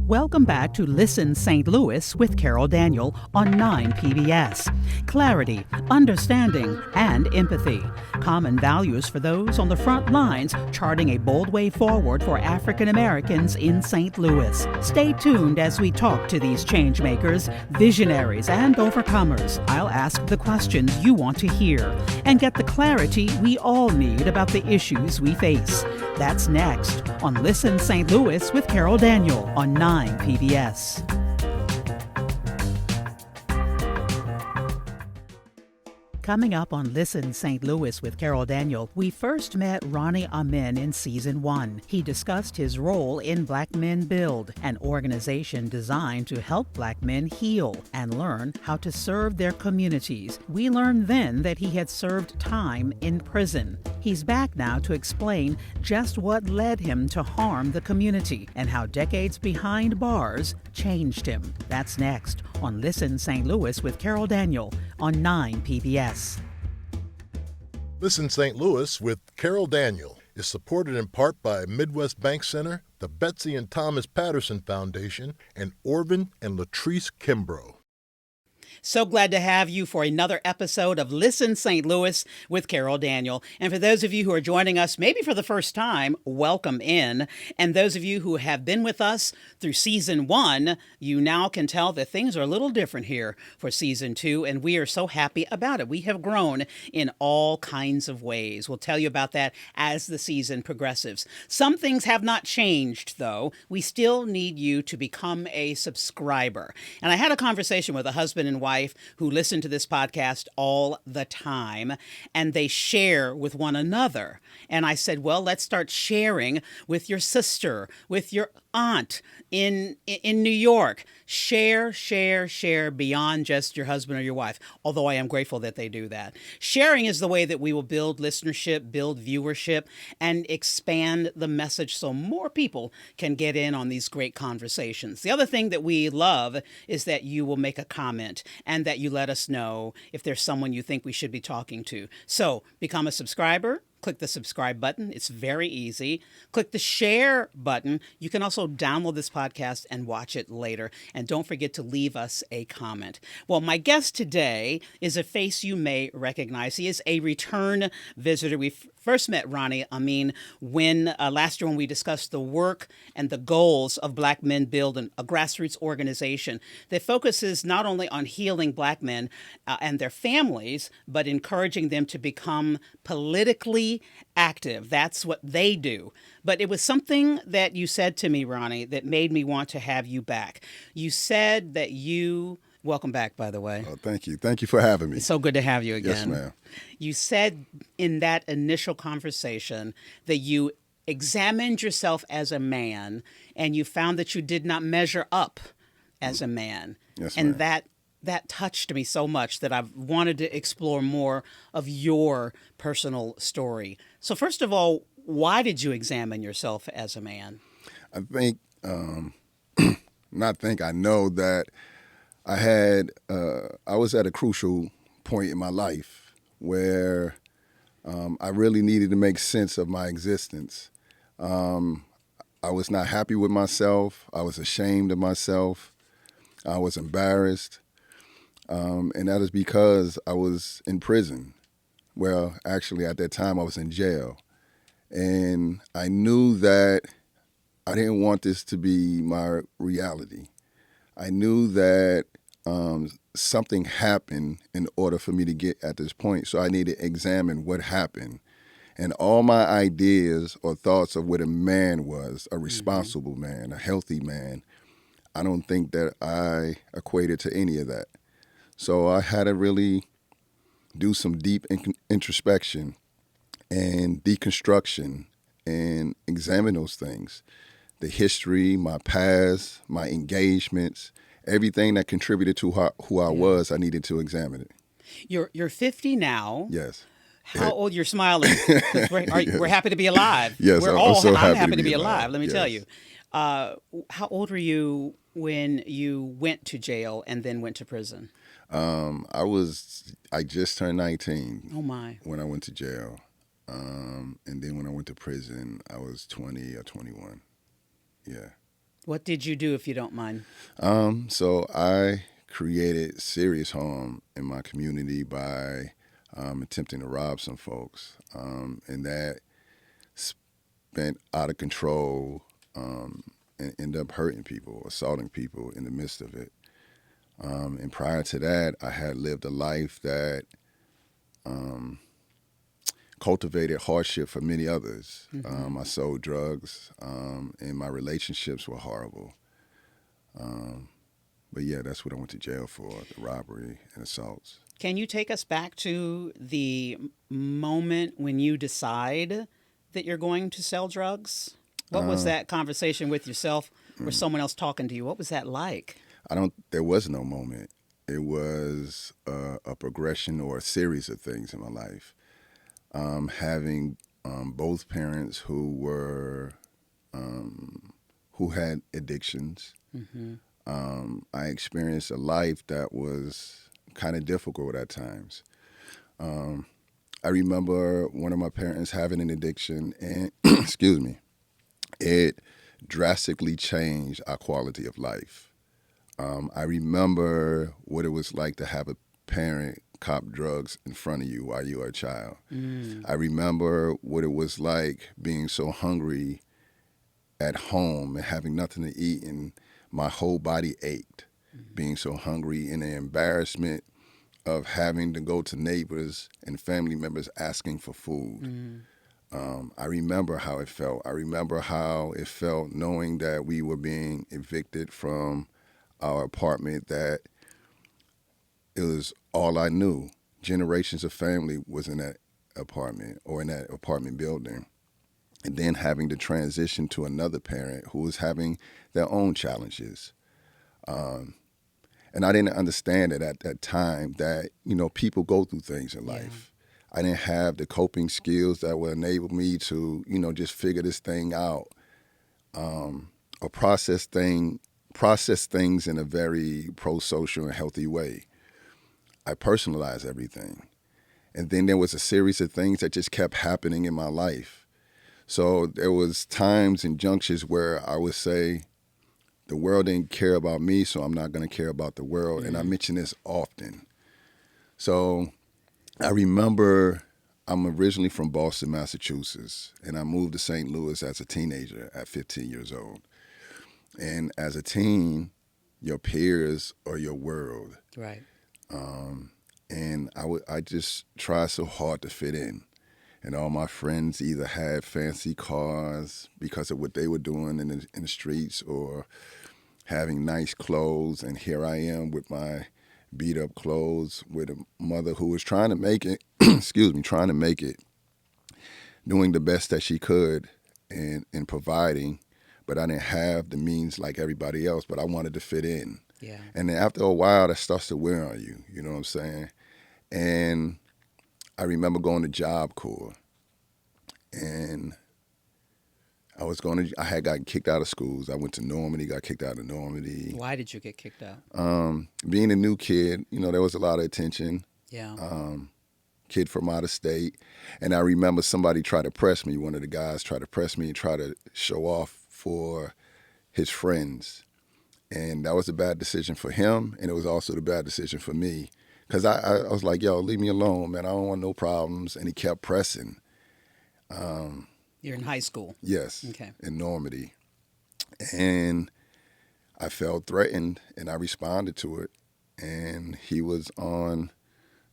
Welcome back to Listen St. Louis with Carol Daniel on 9 PBS. Clarity, understanding, and empathy. Common values for those on the front lines charting a bold way forward for African Americans in St. Louis. Stay tuned as we talk to these changemakers, visionaries, and overcomers. I'll ask the questions you want to hear and get the clarity we all need about the issues we face. That's next on Listen St. Louis with Carol Daniel on 9 PBS. Coming up on Listen St. Louis with Carol Daniel, we first met Ronnie Amiyn in Season 1. He discussed his role in Black Men Build, an organization designed to help Black men heal and learn how to serve their communities. We learned then that he had served time in prison. He's back now to explain just what led him to harm the community and how decades behind bars changed him. That's next on Listen St. Louis with Carol Daniel on 9 PBS. Listen St. Louis with Carol Daniel is supported in part by Midwest Bank Center, the Betsy and Thomas Patterson Foundation, and Orvin and Latrice Kimbrough. So glad to have you for another episode of Listen St. Louis with Carol Daniel. And for those of you who are joining us, maybe for the first time, welcome in. And those of you who have been with us through Season 1, you now can tell that things are a little different here for Season 2, and we are so happy about it. We have grown in all kinds of ways. We'll tell you about that as the season progresses. Some things have not changed, though. We still need you to become a subscriber. And I had a conversation with a husband and wife who listen to this podcast all the time, and they share with one another. And I said, well, let's start sharing with your sister, with your aunt in New York. Share beyond just your husband or your wife, although I am grateful that they do that. Sharing is the way that we will build listenership, build viewership, and expand the message so more people can get in on these great conversations. The other thing that we love is that you will make a comment and that you let us know if there's someone you think we should be talking to. So become a subscriber. Click the subscribe button. It's very easy. Click the share button. You can also download this podcast and watch it later. And don't forget to leave us a comment. Well, my guest today is a face you may recognize. He is a return visitor. We first met Ronnie Amiyn when last year when we discussed the work and the goals of Black Men Build, a grassroots organization that focuses not only on healing Black men and their families, but encouraging them to become politically active. That's what they do. But it was something that you said to me, Ronnie, that made me want to have you back. You said that welcome back, by the way. Oh, thank you. Thank you for having me. It's so good to have you again. Yes, ma'am. You said in that initial conversation that you examined yourself as a man and you found that you did not measure up as a man. Yes, and ma'am. That touched me so much that I've wanted to explore more of your personal story. So first of all, why did you examine yourself as a man? I think, I know that I was at a crucial point in my life where I really needed to make sense of my existence. I was not happy with myself. I was ashamed of myself. I was embarrassed. And that is because I was in prison. Well, actually, at that time, I was in jail. And I knew that I didn't want this to be my reality. I knew that something happened in order for me to get at this point. So I needed to examine what happened. And all my ideas or thoughts of what a man was, a responsible man, a healthy man, I don't think that I equated to any of that. So I had to really do some deep introspection and deconstruction and examine those things. The history, my past, my engagements, everything that contributed to who I was, I needed to examine it. You're 50 now. Yes. How old? You're smiling. We're happy to be alive. Yes, I'm happy to be alive. Let me tell you. How old were you when you went to jail and then went to prison? I just turned 19. Oh my! When I went to jail, and then when I went to prison, I was 20 or 21. Yeah. What did you do, if you don't mind? So I created serious harm in my community by attempting to rob some folks, and that spent out of control and ended up hurting people, assaulting people in the midst of it. And prior to that, I had lived a life that cultivated hardship for many others. I sold drugs, and my relationships were horrible. But yeah, that's what I went to jail for, the robbery and assaults. Can you take us back to the moment when you decide that you're going to sell drugs? What was that conversation with yourself or someone else talking to you? What was that like? There was no moment. It was a progression or a series of things in my life. Having both parents who had addictions. I experienced a life that was kind of difficult at times. I remember one of my parents having an addiction, and excuse me, it drastically changed our quality of life. I remember what it was like to have a parent cop drugs in front of you while you were a child. I remember what it was like being so hungry at home and having nothing to eat, and my whole body ached, being so hungry, and the embarrassment of having to go to neighbors and family members asking for food. I remember how it felt. I remember how it felt knowing that we were being evicted from our apartment, that it was all I knew. Generations of family was in that apartment or in that apartment building. And then having to transition to another parent who was having their own challenges. And I didn't understand it at that time that, people go through things in life. I didn't have the coping skills that would enable me to, just figure this thing out, or process things in a very pro-social and healthy way. I personalized everything. And then there was a series of things that just kept happening in my life. So there was times and junctures where I would say, the world didn't care about me, so I'm not going to care about the world. And I mention this often. So I remember I'm originally from Boston, Massachusetts, and I moved to St. Louis as a teenager at 15 years old. And as a teen, your peers are your world. Right. And I just tried so hard to fit in. And all my friends either had fancy cars because of what they were doing in the streets, or having nice clothes. And here I am with my beat up clothes, with a mother who was trying to make it, trying to make it, doing the best that she could and providing. But I didn't have the means like everybody else, but I wanted to fit in. Yeah. And then after a while, that starts to wear on you, you know what I'm saying? And I remember going to Job Corps, and I had gotten kicked out of schools. I went to Normandy, got kicked out of Normandy. Why did you get kicked out? Being a new kid, there was a lot of attention. Yeah. Kid from out of state. And I remember somebody tried to press me. One of the guys tried to press me and try to show off for his friends. And that was a bad decision for him, and it was also the bad decision for me. Because I was like, yo, leave me alone, man. I don't want no problems. And he kept pressing. You're in high school? Yes. Okay. In Normandy. And I felt threatened, and I responded to it. And he was on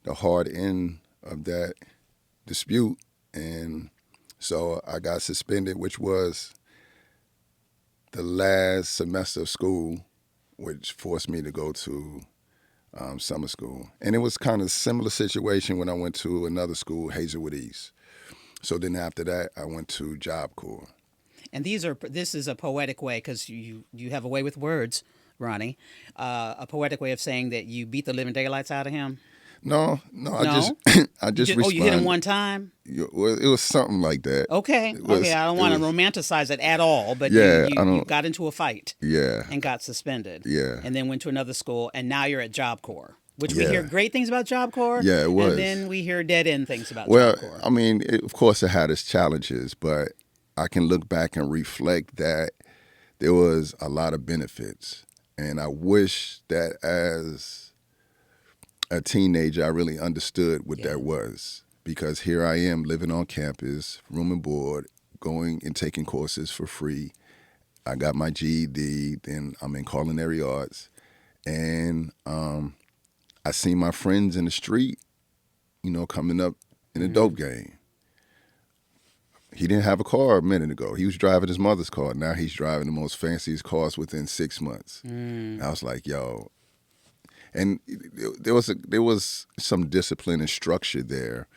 the hard end of that dispute. And so I got suspended, which was the last semester of school, which forced me to go to summer school. And it was kind of a similar situation when I went to another school, Hazelwood East. So then after that, I went to Job Corps. And this is a poetic way, because you have a way with words, Ronnie, a poetic way of saying that you beat the living daylights out of him. No, I just responded. Oh, you hit him one time? Well, it was something like that. Okay. I don't want to romanticize it at all, but you got into a fight. Yeah. And got suspended. Yeah. And then went to another school, and now you're at Job Corps, which we hear great things about Job Corps. Yeah, it was. And then we hear dead end things about Job Corps. I mean, of course it had its challenges, but I can look back and reflect that there was a lot of benefits. And I wish that as a teenager, I really understood what that was. Because here I am living on campus, room and board, going and taking courses for free. I got my GED, then I'm in culinary arts. And I seen my friends in the street, coming up in a dope game. He didn't have a car a minute ago. He was driving his mother's car. Now he's driving the most fanciest cars within 6 months. I was like, yo. And there was some discipline and structure there,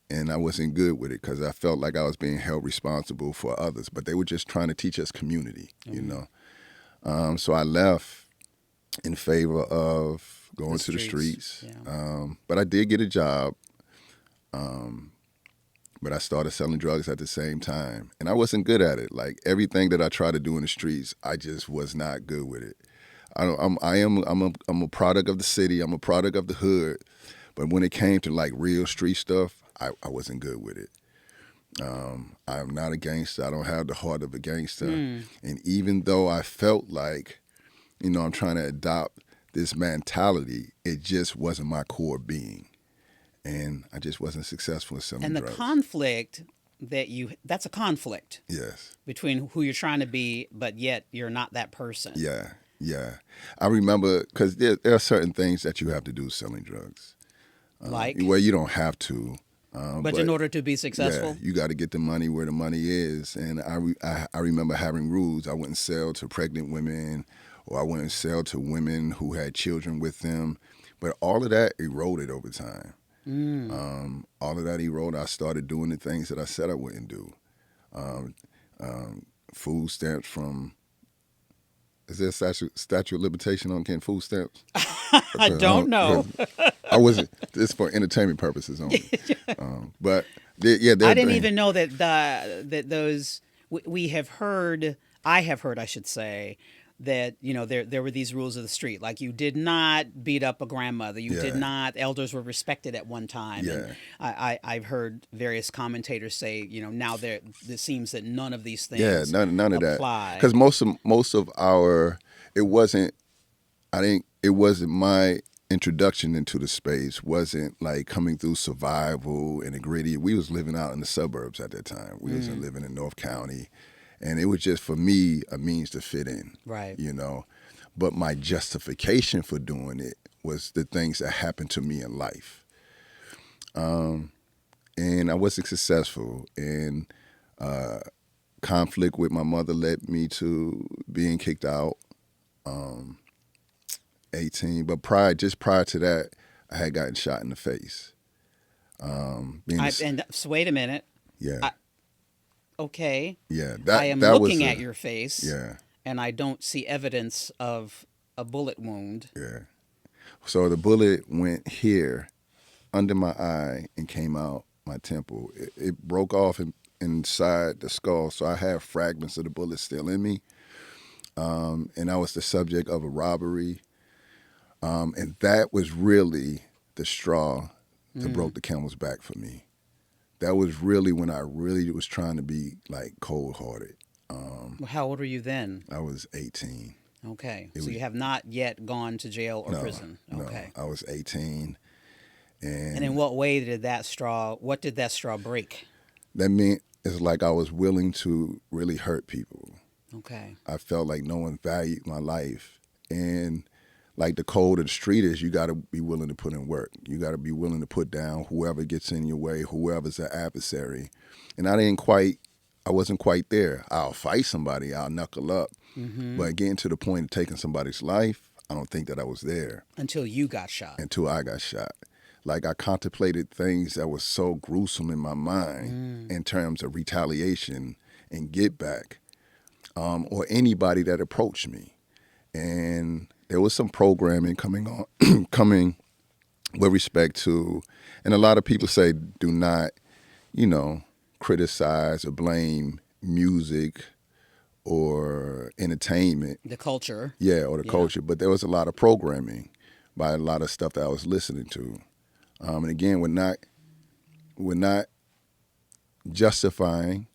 and I wasn't good with it because I felt like I was being held responsible for others. But they were just trying to teach us community, So I left in favor of going to the streets. But I did get a job. But I started selling drugs at the same time, and I wasn't good at it. Like everything that I tried to do in the streets, I just was not good with it. I'm a product of the city. I'm a product of the hood, but when it came to like real street stuff, I wasn't good with it. I am not a gangster. I don't have the heart of a gangster, and even though I felt like, I'm trying to adopt this mentality, it just wasn't my core being. And I just wasn't successful in selling drugs. And the conflict that's a conflict. Yes. Between who you're trying to be, but yet you're not that person. Yeah. I remember, because there are certain things that you have to do selling drugs. Like? Well, you don't have to. But in order to be successful? Yeah, you got to get the money where the money is. And I remember having rules. I wouldn't sell to pregnant women, or I wouldn't sell to women who had children with them. But all of that eroded over time. All of that eroded. I started doing the things that I said I wouldn't do. Food stamps from, is there a statute of limitation on getting food stamps? I don't know. I wasn't, this is for entertainment purposes only. But I didn't even know that those, we have heard, I should say, that there were these rules of the street, like you did not beat up a grandmother, you did not, elders were respected at one time. And I've heard various commentators say now it seems that none of these things none of apply. that, because most of our, it wasn't my introduction into the space wasn't like coming through survival and the gritty. We was living out in the suburbs at that time. We wasn't living in North County. And it was just, for me, a means to fit in, right? But my justification for doing it was the things that happened to me in life. And I wasn't successful. And conflict with my mother led me to being kicked out, 18. But prior to that, I had gotten shot in the face. So wait a minute. Yeah. Okay. Yeah, I am looking at your face. Yeah. And I don't see evidence of a bullet wound. Yeah. So the bullet went here under my eye and came out my temple. It broke off inside the skull, so I have fragments of the bullet still in me. And I was the subject of a robbery. And that was really the straw that broke the camel's back for me. That was really when I really was trying to be like cold-hearted. How old were you then? I was 18. Okay. So you have not yet gone to jail or prison. Okay. No, I was 18. And in what way did that straw break? That meant it's like I was willing to really hurt people. Okay. I felt like no one valued my life. And like the code of the street is, you got to be willing to put in work. You got to be willing to put down whoever gets in your way, whoever's an adversary. And I wasn't quite there. I'll fight somebody, I'll knuckle up. But getting to the point of taking somebody's life, I don't think that I was there. Until you got shot. Until I got shot. Like I contemplated things that was so gruesome in my mind in terms of retaliation and get back, or anybody that approached me. And there was some programming coming with respect to, and a lot of people say do not, criticize or blame music or entertainment. The culture. Yeah, or the culture. But there was a lot of programming by a lot of stuff that I was listening to. And again, we're not justifying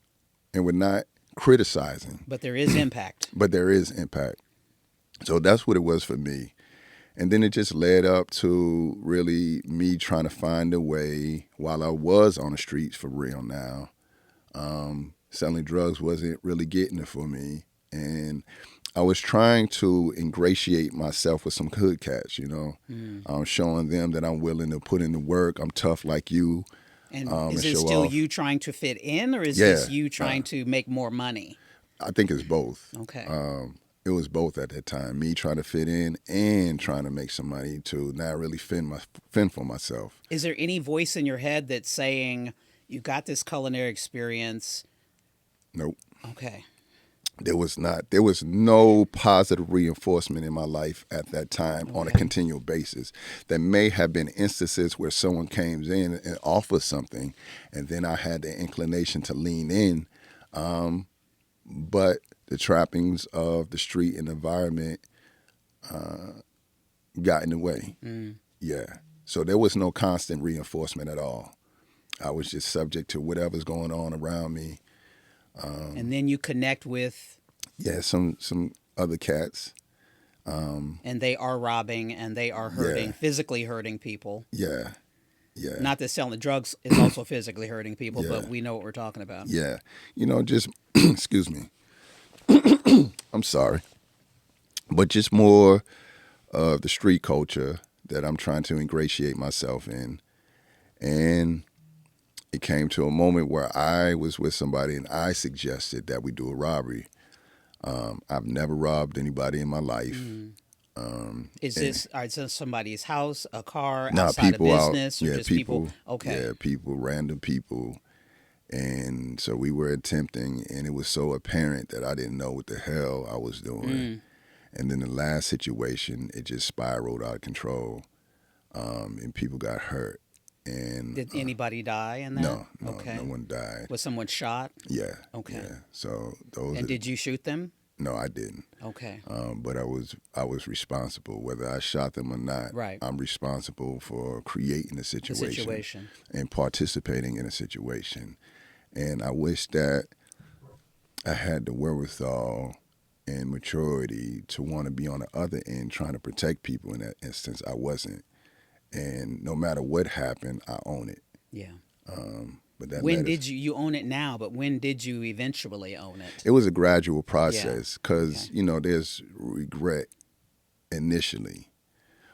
and we're not criticizing. But there is impact. But there is impact. So that's what it was for me. And then it just led up to really me trying to find a way while I was on the streets for real now. Selling drugs wasn't really getting it for me. And I was trying to ingratiate myself with some hood cats, showing them that I'm willing to put in the work. I'm tough like you. And and is it show still off. you trying to fit in, or is Yeah. this you trying to make more money? I think it's both. Okay. It was both at that time. Me trying to fit in and trying to make some money to not really fend for myself. Is there any voice in your head that's saying, you got this culinary experience? Nope. Okay. There was no positive reinforcement in my life at that time on a continual basis. There may have been instances where someone came in and offered something, and then I had the inclination to lean in. But the trappings of the street and environment got in the way. Yeah. So there was no constant reinforcement at all. I was just subject to whatever's going on around me. And then you connect with... Yeah, some other cats. And they are robbing and they are hurting, physically hurting people. Yeah. Yeah. Not that selling the drugs is also physically hurting people, Yeah. but we know what we're talking about. Yeah. Just, excuse me. I'm sorry. But just more of the street culture that I'm trying to ingratiate myself in. And it came to a moment where I was with somebody and I suggested that we do a robbery. I've never robbed anybody in my life. Is this somebody's house, a car, Nah, outside of people out. business, or Yeah, just people. Okay. Yeah, people, random people. And so we were attempting, and it was so apparent that I didn't know what the hell I was doing. And then the last situation, it just spiraled out of control, and people got hurt. And Did anybody die in that? no, Okay. no one died. Was someone shot? Yeah. Okay. Yeah. So those. And did you shoot them? No, I didn't. Okay. But I was responsible, whether I shot them or not. Right. I'm responsible for creating a The situation. situation. And participating in a situation. And I wish that I had the wherewithal and maturity to want to be on the other end trying to protect people in that instance. I wasn't. And no matter what happened, I own it. Yeah. But that When matters. did you own it now, but when did you eventually own it? It was a gradual process because, Okay. There's regret initially,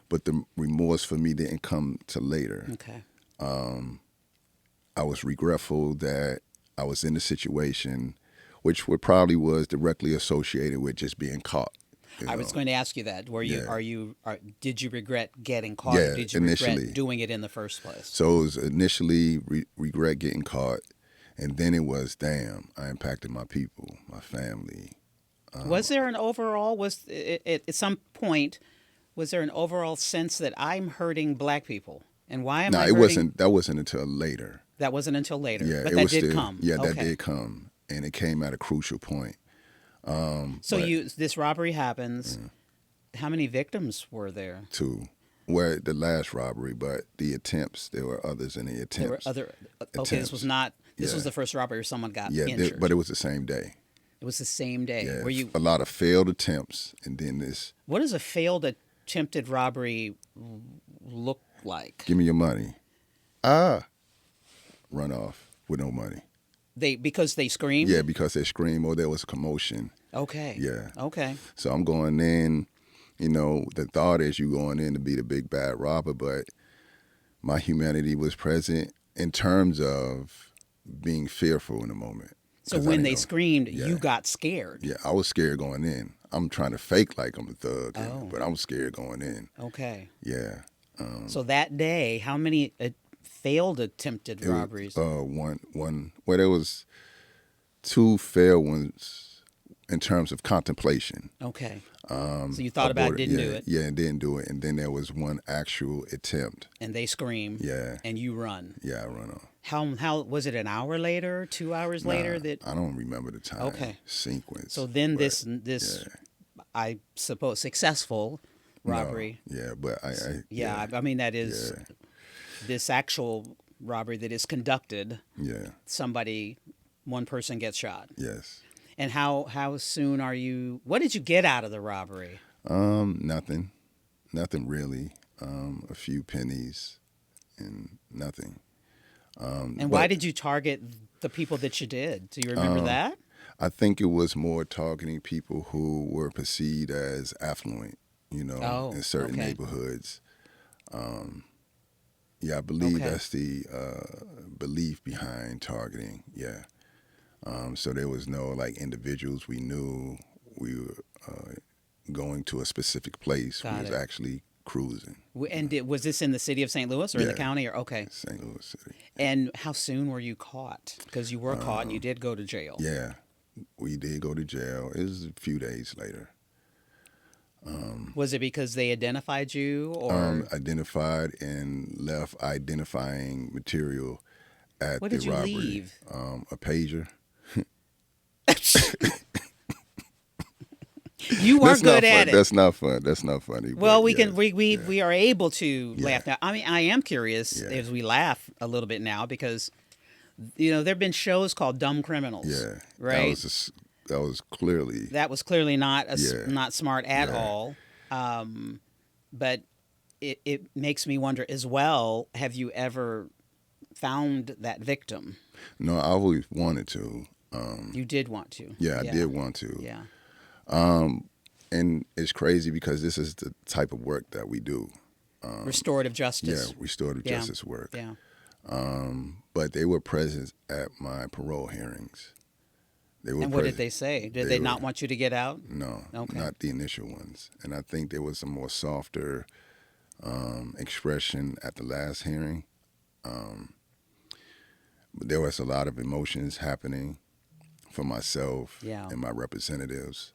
but the remorse for me didn't come till later. Okay. I was regretful that I was in the situation, which probably was directly associated with just being caught. I was going to ask you that. Did you regret getting caught? Yeah, or did you initially. regret doing it in the first place? So it was initially regret getting caught, and then it was, damn, I impacted my people, my family. Was there an overall, at some point, was there an overall sense that I'm hurting black people? And why am I hurting? That wasn't until later. That wasn't until later, Yeah, but it that was did still, come. Yeah, that Okay. did come, and it came at a crucial point. So this robbery happens. How many victims were there? Where the last robbery, but the attempts, there were others in the attempts. There were other. Okay, this Attempts. was not. This was Yeah. the first robbery where someone got Yeah, injured. but it was the same day. It was the same day. Yeah, Were you? a lot of failed attempts, and then this. What does a failed attempted robbery look like? Give me your money. Run off with no money. Because they screamed? Yeah, because they scream or there was commotion. Okay. Yeah. Okay. So I'm going in, the thought is you going in to be the big bad robber, but my humanity was present in terms of being fearful in the moment. So 'Cause I when didn't they know. screamed, Yeah. you got scared. Yeah, I was scared going in. I'm trying to fake like I'm a thug, Oh. but I'm scared going in. Okay. Yeah. So that day, how many failed attempted It was, robberies? one. Well, there was two failed ones in terms of contemplation. Okay. So you thought about it, didn't do it, Yeah, and didn't do it. And then there was one actual attempt. and they scream. Yeah. And you run. Yeah, I run off. How was it? An hour later? 2 hours later? Nah, That I don't remember the time Okay. sequence. so then but this I suppose successful robbery. No, yeah, but I mean that is Yeah. this actual robbery that is conducted. Yeah. One person gets shot. Yes. And how soon are you? What did you get out of the robbery? Nothing, nothing really. A few pennies and nothing. And why But did you target the people that you did? Do you remember that? I think it was more targeting people who were perceived as affluent, Oh, in certain okay. neighborhoods. Yeah, I believe Okay. that's the belief behind targeting. Yeah. So there was no like individuals we knew. We were going to a specific place. We Got was it. actually cruising. And was this in the city of St. Louis or in the Yeah, county? Or okay. St. Louis City. And how soon were you caught? Because you were caught and you did go to jail. Yeah, we did go to jail. It was a few days later. Was it because they identified you or Identified and left identifying material at what the did you robbery. leave? A pager. You were That's not good fun. at it. That's not fun. That's not funny. Well, but we yeah, can yeah. we are able to Yeah. laugh now. I mean, I am curious Yeah. as we laugh a little bit now because there've been shows called Dumb Criminals. Yeah, Right. That was clearly. That was clearly Yeah. not smart at Yeah. all. But it makes me wonder as well. Have you ever found that victim? No, I always wanted to. You did want to. Yeah, I did want to. Yeah. And it's crazy because this is the type of work that we do. Restorative Yeah, justice. restorative Yeah. justice work. Yeah. But they were present at my parole hearings. They were And what did present. they say? Did They they were- not want you to get out? No, Okay. not the initial ones. And I think there was a more softer expression at the last hearing. But there was a lot of emotions happening for myself Yeah. and my representatives.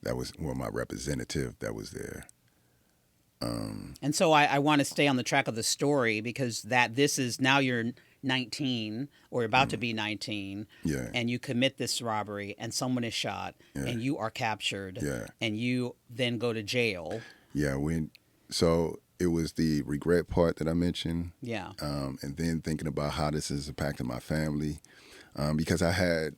My representative that was there. And so I want to stay on the track of the story because this is now you're 19 or about to be 19 Yeah. and you commit this robbery and someone is shot Yeah. and you are captured Yeah. and you then go to jail. Yeah, so it was the regret part that I mentioned, Yeah. and then thinking about how this has impacted my family, because I had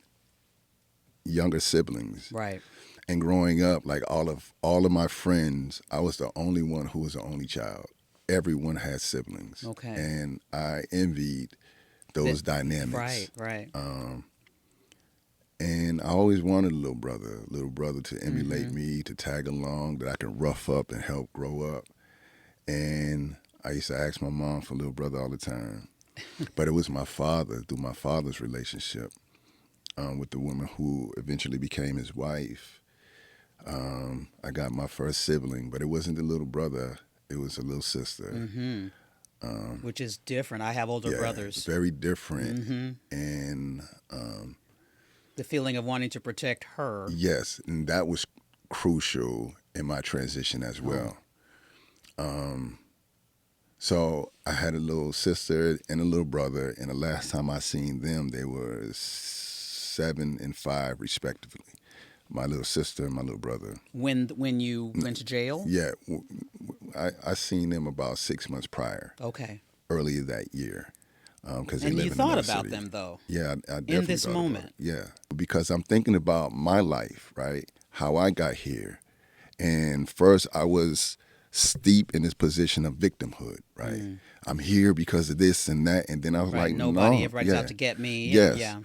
younger siblings, Right. and growing up, like all of my friends, I was the only one who was the only child. Everyone had siblings, Okay. and I envied those dynamics. Right, right. And I always wanted a little brother to emulate Mm-hmm. me, to tag along, that I could rough up and help grow up. And I used to ask my mom for a little brother all the time. But it was my father, through my father's relationship with the woman who eventually became his wife. I got my first sibling, but it wasn't the little brother. It was a little sister. Mm-hmm. Which is different. I have older Yeah, brothers. very different. Mm-hmm. And The feeling of wanting to protect her. yes, and that was crucial in my transition as well. So I had a little sister and a little brother, and the last time I seen them, they were 7 and 5 respectively. My little sister and my little brother. When you went to jail? Yeah, I seen them about 6 months prior, Okay. earlier that year. Because they And live you in thought another about city. them though. Yeah, I definitely this thought about moment. it. Yeah, because I'm thinking about my life, right? How I got here, and first I was steep in this position of victimhood, right? I'm here because of this and that, and then I was Right. like, Nobody, no, everybody's yeah. out to get me. Yes. Yeah.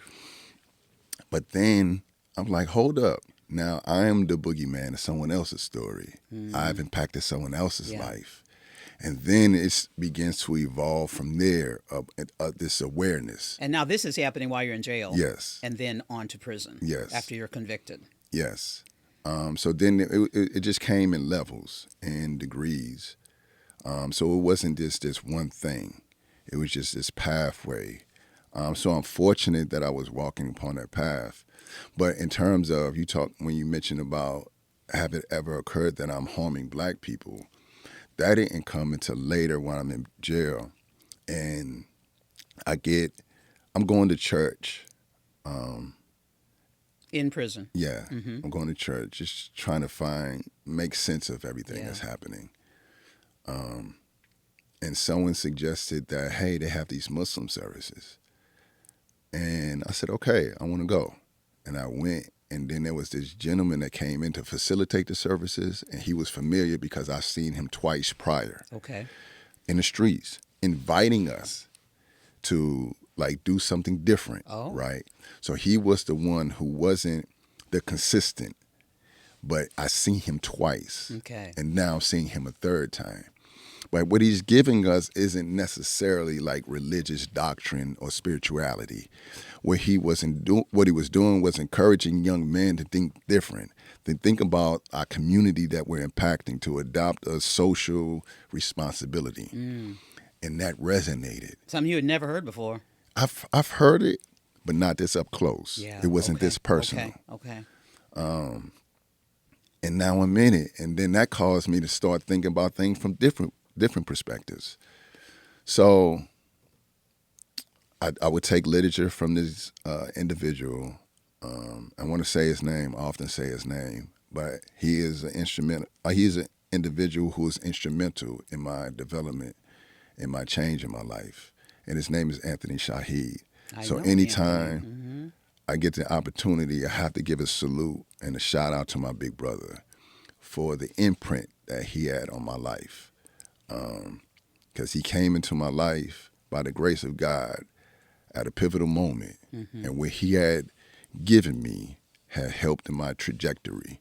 But then I'm like, hold up. Now I am the boogeyman of someone else's story. I've impacted someone else's Yeah. life. And then it begins to evolve from there, this awareness. And now this is happening while you're in jail. Yes. And then on to prison. Yes. After you're convicted. Yes. So then it just came in levels and degrees. So it wasn't just this one thing. It was just this pathway. So I'm fortunate that I was walking upon that path. But in terms of, when you mentioned about have it ever occurred that I'm harming black people, that didn't come until later when I'm in jail. And I'm going to church. In prison. Yeah, I'm going to church, just trying to make sense of everything Yeah. that's happening. And someone suggested that, hey, they have these Muslim services. And I said, okay, I want to go. And I went, And then there was this gentleman that came in to facilitate the services, and he was familiar because I've seen him twice prior Okay. in the streets, inviting us to like do something different, Oh. right? So he was the one who wasn't the consistent, but I seen him twice, Okay. and now I'm seeing him a third time. But what he's giving us isn't necessarily like religious doctrine or spirituality. What he was doing was encouraging young men to think different, to think about our community that we're impacting, to adopt a social responsibility, and that resonated. Something you had never heard before. I've heard it, but not this up close. Yeah. It wasn't okay. this personal. Okay. And now I'm in it, and then that caused me to start thinking about things from different perspectives. So I would take literature from this individual. I want to say his name. I often say his name, but he is an instrument. He's an individual who is instrumental in my development, in my change in my life, and his name is Anthony Shaheed. So anytime I get the opportunity, I have to give a salute and a shout out to my big brother for the imprint that he had on my life. Because he came into my life by the grace of God at a pivotal moment, and what he had given me had helped in my trajectory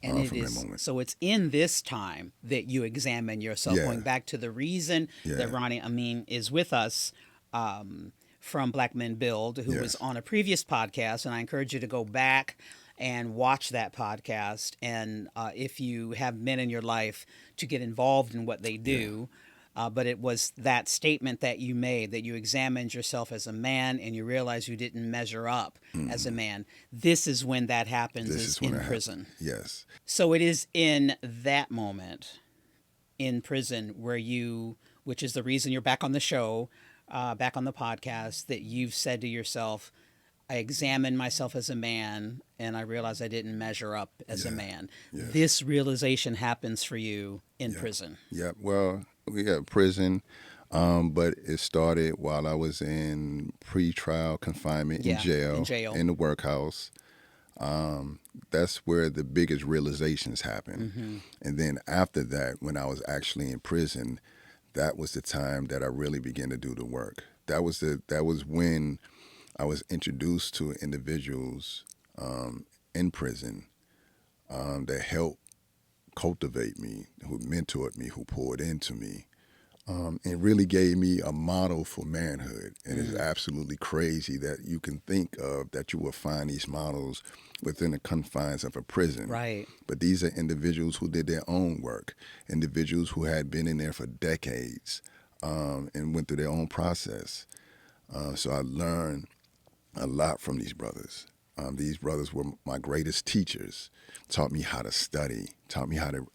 And from that moment. so it's in this time that you examine yourself, Yeah. going back to the reason that Ronnie Amiyn is with us from Black Men Build, who was Yes. on a previous podcast, and I encourage you to go back and watch that podcast. And if you have men in your life, to get involved in what they do. But it was that statement that you made, that you examined yourself as a man and you realized you didn't measure up as a man. This is when that happens, This is is when in it prison. Yes. So it is in that moment in prison where you, which is the reason you're back on the show, back on the podcast, that you've said to yourself, I examined myself as a man and I realized I didn't measure up as a man. Yes. This realization happens for you in prison. Yeah. Well, we got prison, but it started while I was in pretrial confinement in jail, in the workhouse. That's where the biggest realizations happen. And then after that, when I was actually in prison, that was the time that I really began to do the work. That was when I was introduced to individuals in prison that helped cultivate me, who mentored me, who poured into me, and really gave me a model for manhood. And it's absolutely crazy that you can think of that you will find these models within the confines of a prison. Right. But these are individuals who did their own work, individuals who had been in there for decades and went through their own process. So I learned a lot from these brothers. These brothers were my greatest teachers, taught me how to study, taught me how to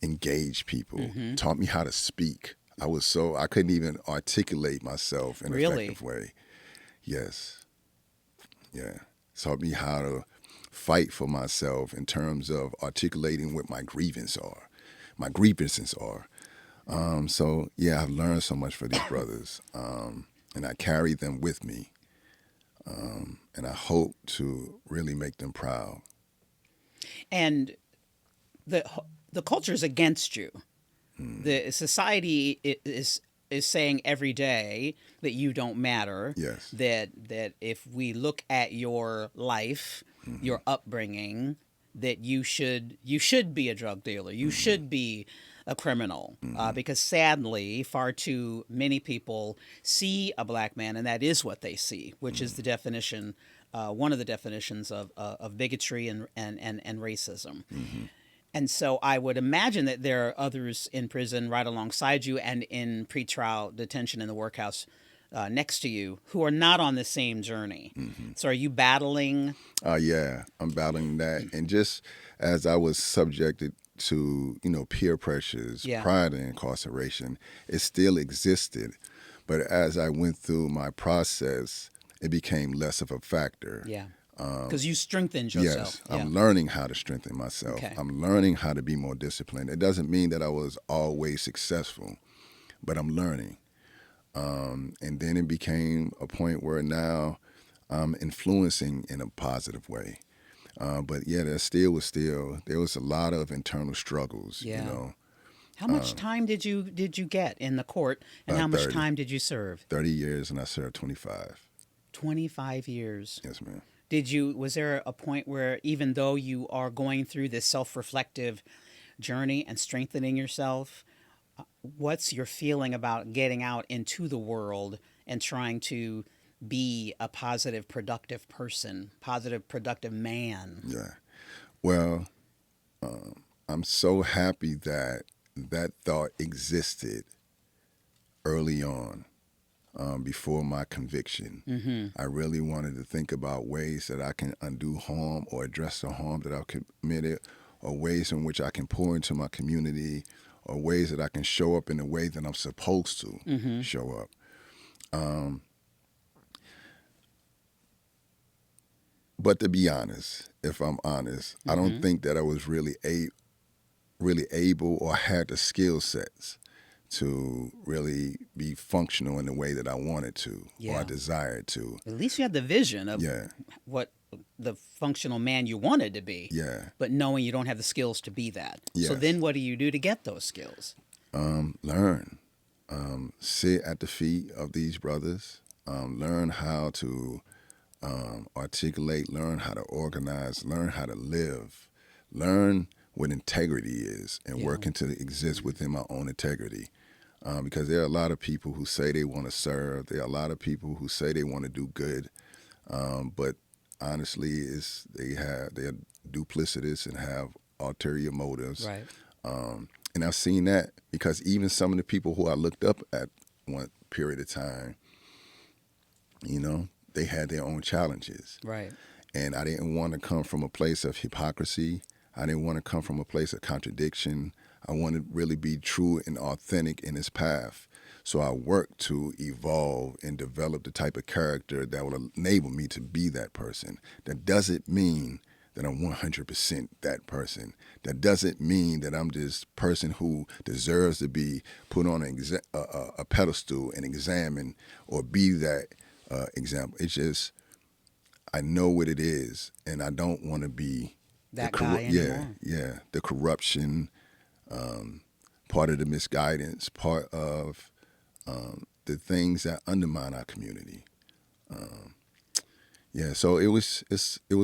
engage people, taught me how to speak. I couldn't even articulate myself in an effective way. Yes. Yeah. Taught me how to fight for myself in terms of articulating what my grievances are. So, yeah, I've learned so much from these brothers, and I carry them with me. And I hope to really make them proud. And the culture is against you. The society is saying every day that you don't matter. Yes. That if we look at your life, your upbringing, that you should be a drug dealer. You should be a criminal, because sadly, far too many people see a black man, and that is what they see, which is the definition, one of the definitions of bigotry and racism. And so I would imagine that there are others in prison right alongside you and in pretrial detention in the workhouse next to you who are not on the same journey. So are you battling? Yeah, I'm battling that. And just as I was subjected to, peer pressures prior to incarceration, it still existed. But as I went through my process, it became less of a factor. Yeah. Because you strengthened yourself. Yes, I'm learning how to strengthen myself. Okay. I'm learning how to be more disciplined. It doesn't mean that I was always successful, but I'm learning. And then it became a point where now I'm influencing in a positive way. But yeah, there was a lot of internal struggles, Yeah. you know. How much time did you get in the court, and how much 30, time did you serve? 30 years, and I served 25. 25 years. Yes, ma'am. Was there a point where, even though you are going through this self-reflective journey and strengthening yourself, what's your feeling about getting out into the world and trying to be a positive, productive person, positive, productive man? Yeah. Well, I'm so happy that that thought existed early on, before my conviction. I really wanted to think about ways that I can undo harm or address the harm that I've committed, or ways in which I can pour into my community, or ways that I can show up in the way that I'm supposed to show up. But to be honest, if I'm honest, I don't think that I was really able or had the skill sets to really be functional in the way that I wanted to, or I Yeah. desired to. At least you had the vision of Yeah, what the functional man you wanted to be, yeah, but knowing you don't have the skills to be that. So Yes. then what do you do to get those skills? learn. Sit at the feet of these brothers. Learn how to articulate. Learn how to organize. Learn how to live. Learn what integrity is, and Yeah. working to exist within my own integrity. Because there are a lot of people who say they want to serve. There are a lot of people who say they want to do good, but honestly, they're duplicitous and have ulterior motives. Right. And I've seen that because even some of the people who I looked up at one period of time, you know, they had their own challenges. Right. And I didn't want to come from a place of hypocrisy. I didn't want to come from a place of contradiction. I wanted to really be true and authentic in this path. So I worked to evolve and develop the type of character that will enable me to be that person. That doesn't mean that I'm 100% that person. That doesn't mean that I'm this person who deserves to be put on a pedestal and examined, or be that example. It's just, I know what it is, and I don't want to be That guy anymore. yeah, the corruption, part of the misguidance, part of the things that undermine our community. Yeah, so it was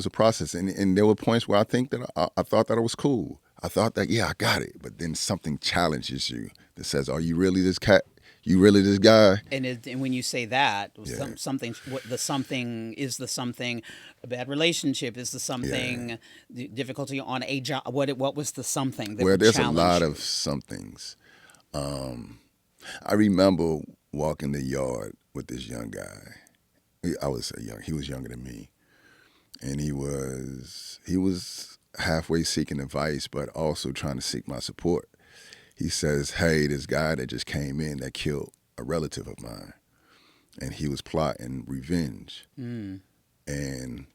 a process, and there were points where I think that I thought that I was cool. I thought that, yeah, I got it, but then something challenges you that says, "Are you really this cat? You really this guy?" And when you say that, Yeah. something, what the something is, the something, a bad relationship is the something, the difficulty on a job. What was the something that Well, would there's a challenge lot you? of somethings. I remember walking the yard with this young guy. I was young. He was younger than me, and he was halfway seeking advice, but also trying to seek my support. He says, "Hey, this guy that just came in that killed a relative of mine, and he was plotting revenge." And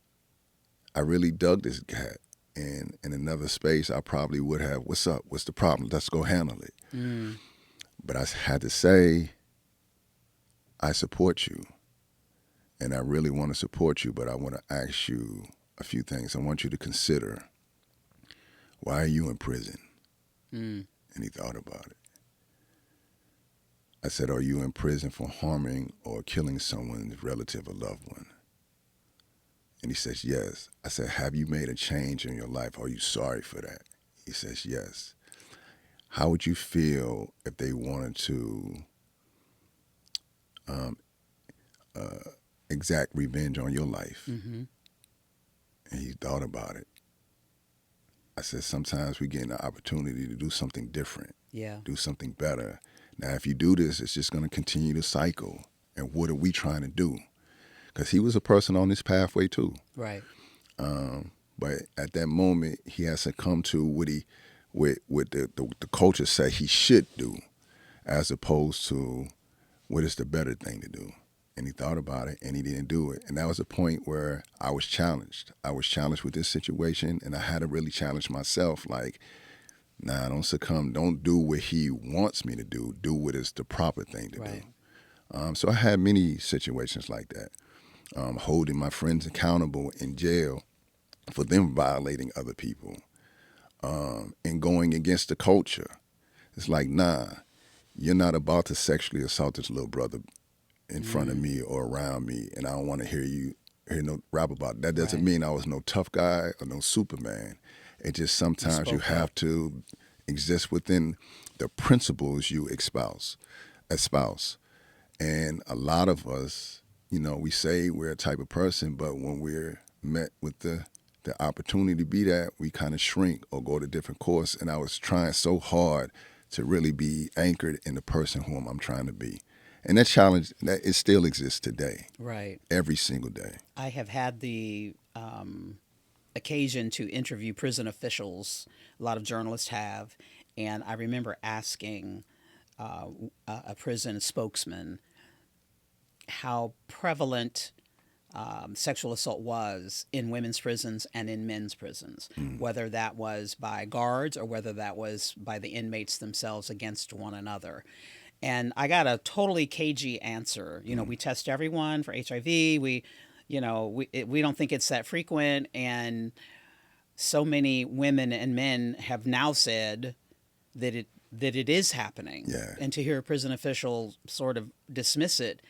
I really dug this guy. And in another space, I probably would have, "What's up? What's the problem? Let's go handle it." But I had to say, "I support you, and I really want to support you, but I want to ask you a few things. I want you to consider, why are you in prison?" And he thought about it. I said, "Are you in prison for harming or killing someone's relative or loved one?" And he says, "Yes." I said, "Have you made a change in your life? Are you sorry for that?" He says, "Yes." How would you feel if they wanted to exact revenge on your life? And he thought about it. I said, "Sometimes we get an opportunity to do something different, Yeah. do something better. Now, if you do this, it's just going to continue to cycle. And what are we trying to do?" Because he was a person on this pathway too. Right. But at that moment, he has to come to what the culture say he should do, as opposed to what is the better thing to do. And he thought about it, and he didn't do it. And that was a point where I was challenged. I was challenged with this situation, and I had to really challenge myself. Like, nah, don't succumb. Don't do what he wants me to do. Do what is the proper thing to Right. do. So I had many situations like that. Holding my friends accountable in jail for them violating other people and going against the culture. It's like, nah, you're not about to sexually assault this little brother in front of me or around me, and I don't want to hear no rap about it. That doesn't mean I was no tough guy or no Superman. It just sometimes you have to exist within the principles you espouse. And a lot of us, we say we're a type of person, but when we're met with the opportunity to be that, we kind of shrink or go to different course. And I was trying so hard to really be anchored in the person whom I'm trying to be. And that challenge, it still exists today. Right. Every single day. I have had the occasion to interview prison officials. A lot of journalists have. And I remember asking a prison spokesman how prevalent sexual assault was in women's prisons and in men's prisons, whether that was by guards or whether that was by the inmates themselves against one another. And I got a totally cagey answer. We test everyone for HIV. We don't think it's that frequent. And so many women and men have now said that it is happening. Yeah. And to hear a prison official sort of dismiss it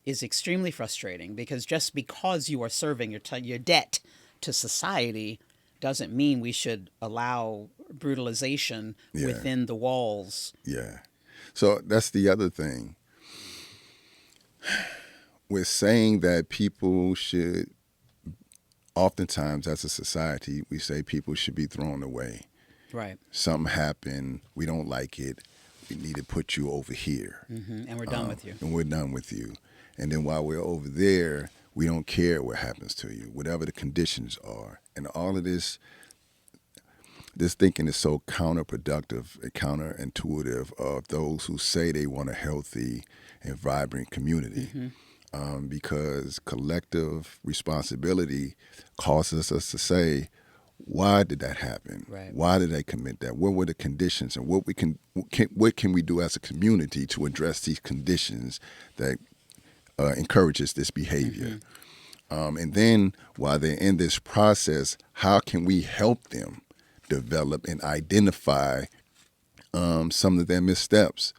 is extremely frustrating, because just because you are serving your debt to society doesn't mean we should allow brutalization within the walls. Yeah. So that's the other thing. We're saying that people should, oftentimes as a society, we say people should be thrown away. Right. Something happened, we don't like it, we need to put you over here. And we're done with you. And we're done with you. And then while we're over there, we don't care what happens to you, whatever the conditions are. And all of this thinking is so counterproductive and counterintuitive of those who say they want a healthy and vibrant community. Because collective responsibility causes us to say, why did that happen? Right. Why did they commit that? What were the conditions? And what can we do as a community to address these conditions that encourages this behavior? And then while they're in this process, how can we help them develop and identify some of their missteps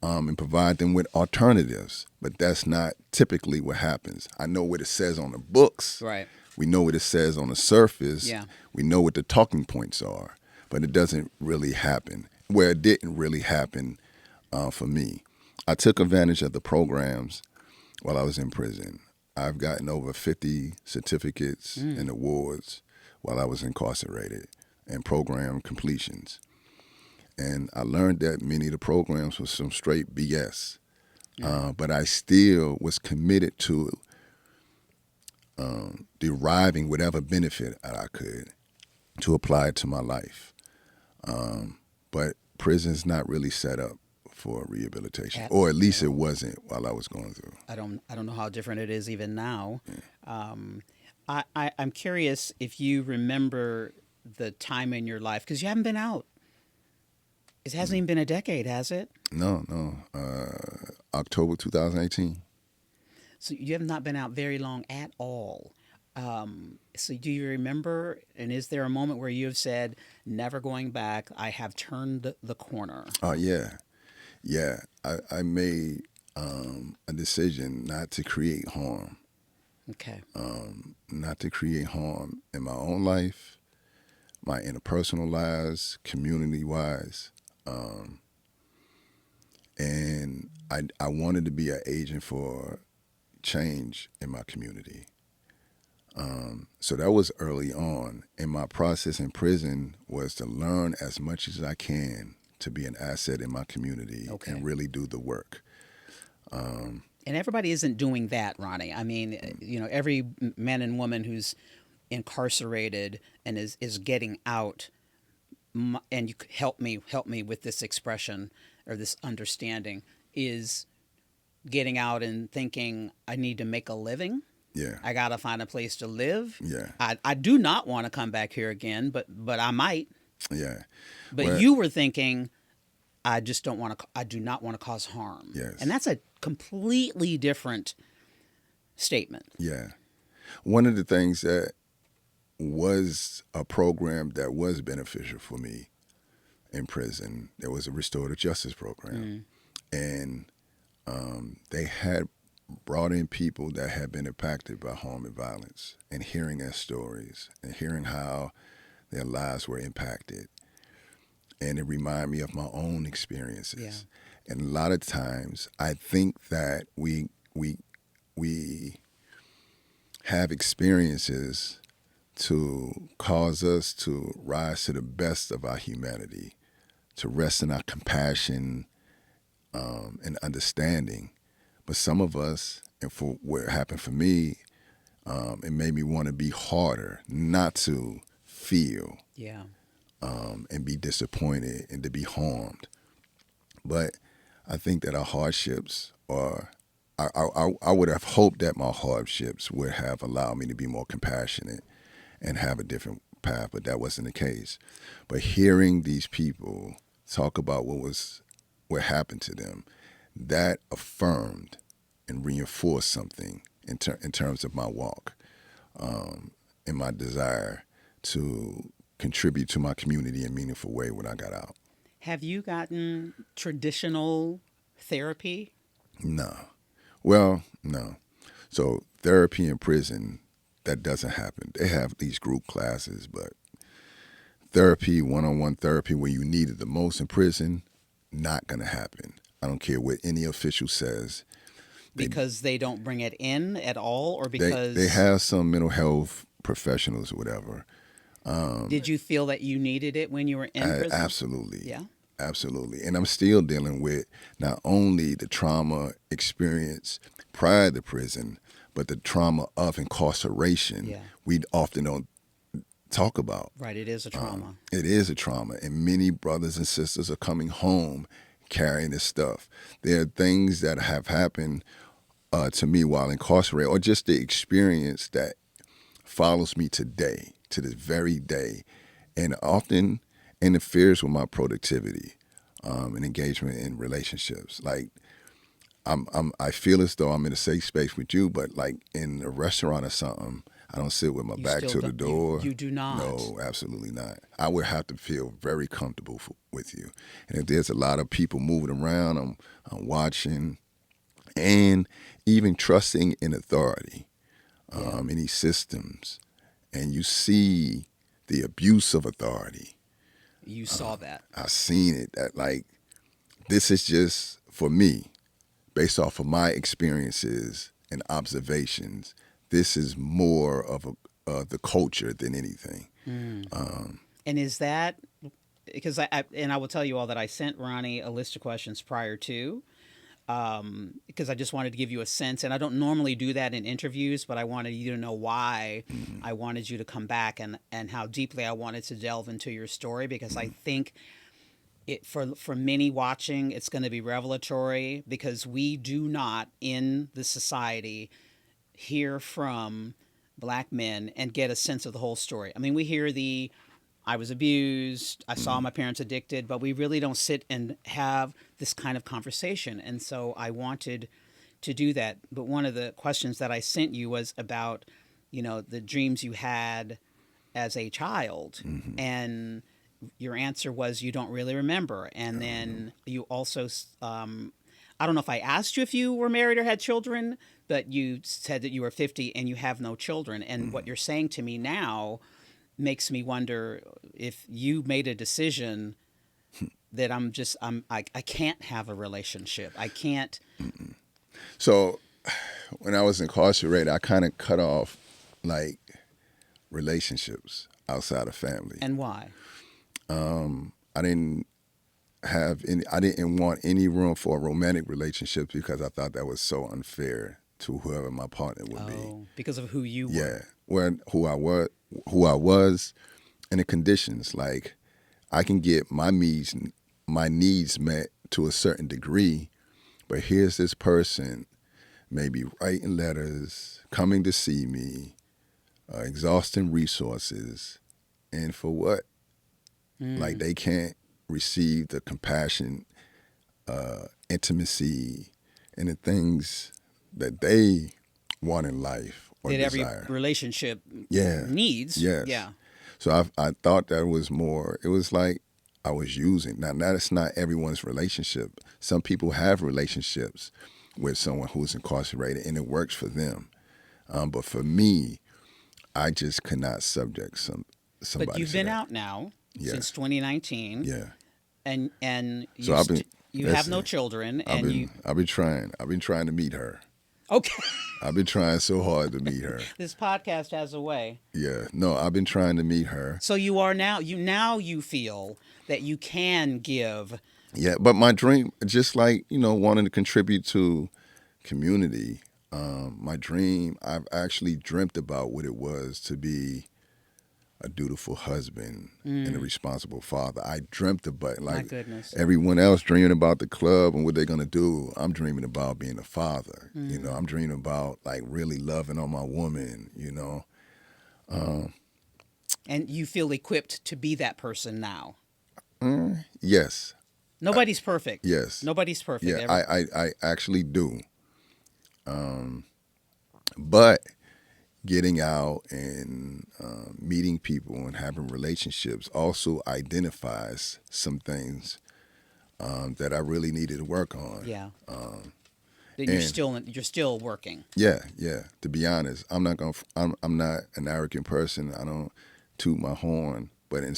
and provide them with alternatives? But that's not typically what happens. I know what it says on the books. Right. We know what it says on the surface. Yeah. We know what the talking points are, but it doesn't really happen. Where it didn't really happen for me. I took advantage of the programs while I was in prison. I've gotten over 50 certificates and awards while I was incarcerated and program completions. And I learned that many of the programs was some straight BS. But I still was committed to deriving whatever benefit that I could to apply it to my life. But prison's not really set up for rehabilitation, or at least it wasn't while I was going through. I don't know how different it is even now. I'm curious if you remember the time in your life, because you haven't been out. It hasn't even been a decade, has it? No. October 2018. So you have not been out very long at all. So do you remember, and is there a moment where you have said, never going back, I have turned the corner? Yeah. I made a decision not to create harm. Okay. Not to create harm in my own life, my interpersonal lives, community-wise. And I wanted to be an agent for change in my community. So that was early on. And my process in prison was to learn as much as I can to be an asset in my community and really do the work. And everybody isn't doing that, Ronnie. I mean, every man and woman who's incarcerated and is getting out, and you help me with this expression or this understanding, is getting out and thinking, I need to make a living. Yeah. I got to find a place to live. Yeah. I do not want to come back here again, but I might. Yeah. But you were thinking, I do not want to cause harm. Yes. And that's a completely different statement. Yeah. One of the things that was a program that was beneficial for me in prison. There was a restorative justice program. And they had brought in people that had been impacted by harm and violence, and hearing their stories and hearing how their lives were impacted. And it reminded me of my own experiences. And a lot of times I think that we have experiences to cause us to rise to the best of our humanity, to rest in our compassion and understanding. But some of us, and for what happened for me, it made me want to be harder, not to feel and be disappointed and to be harmed. But I think that our hardships are, I would have hoped that my hardships would have allowed me to be more compassionate and have a different path, but that wasn't the case. But hearing these people talk about what happened to them, that affirmed and reinforced something in terms of my walk and my desire to contribute to my community in a meaningful way when I got out. Have you gotten traditional therapy? No. Well, no. So therapy in prison, that doesn't happen. They have these group classes, but therapy, one-on-one therapy where you need it the most in prison, not going to happen. I don't care what any official says. Because they don't bring it in at all, or because they have some mental health professionals or whatever. Did you feel that you needed it when you were in prison? Absolutely. Yeah. Absolutely. And I'm still dealing with not only the trauma experience prior to prison, but the trauma of incarceration we often don't talk about. Right, it is a trauma. It is a trauma. And many brothers and sisters are coming home carrying this stuff. There are things that have happened to me while incarcerated, or just the experience that follows me today, to this very day, and often interferes with my productivity and engagement in relationships. Like I feel as though I'm in a safe space with you, but like in a restaurant or something, I don't sit with my back to the door. You do not. No, absolutely not. I would have to feel very comfortable with you. And if there's a lot of people moving around, I'm watching, and even trusting in authority, in these systems, and you see the abuse of authority. You saw that. I've seen it. That like, this is just for me, based off of my experiences and observations. This is more of the culture than anything. And is that because I will tell you all that I sent Ronnie a list of questions prior to, because I just wanted to give you a sense, and I don't normally do that in interviews, but I wanted you to know why I wanted you to come back and how deeply I wanted to delve into your story, because I think it for many watching, it's going to be revelatory, because we do not in the society hear from Black men and get a sense of the whole story. I mean, we hear I was abused, I saw my parents addicted, but we really don't sit and have this kind of conversation. And so I wanted to do that. But one of the questions that I sent you was about, the dreams you had as a child. And your answer was you don't really remember. And then you also, I don't know if I asked you if you were married or had children, but you said that you were 50 and you have no children. And what you're saying to me now makes me wonder if you made a decision that I can't have a relationship. I can't. So when I was incarcerated, I kind of cut off like relationships outside of family. And why? I didn't want any room for romantic relationships because I thought that was so unfair to whoever my partner would be. Because of who you were. Yeah, who I was, and the conditions. Like, I can get my needs met to a certain degree, but here's this person maybe writing letters, coming to see me, exhausting resources, and for what? Like, they can't receive the compassion, intimacy, and the things that they want in life or that every desire. relationship Yeah. needs. Yes. Yeah. So I thought that was more, it was like I was using. Now, that's not everyone's relationship. Some people have relationships with someone who's incarcerated and it works for them. But for me, I just could not subject somebody But you've to been that. out now Yeah. since 2019, Yeah. and So I've been, you have no listen, children, and you I've been trying. I've been trying to meet her. okay. I've been trying so hard to meet her. This podcast has a way. Yeah. No, I've been trying to meet her. So you are now. You feel that you can give. Yeah. But my dream, just like, wanting to contribute to community, my dream, I've actually dreamt about what it was to be a dutiful husband and a responsible father. I dreamt about My like goodness. everyone else dreaming about the club and what they're gonna do. I'm dreaming about being a father. I'm dreaming about like really loving on my woman. And you feel equipped to be that person now. Yes, Nobody's perfect. yes, Nobody's perfect. yeah. I actually do. But getting out and meeting people and having relationships also identifies some things that I really needed to work on. Yeah. Then and- you're still working. Yeah. To be honest, I'm not an arrogant person. I don't toot my horn, but in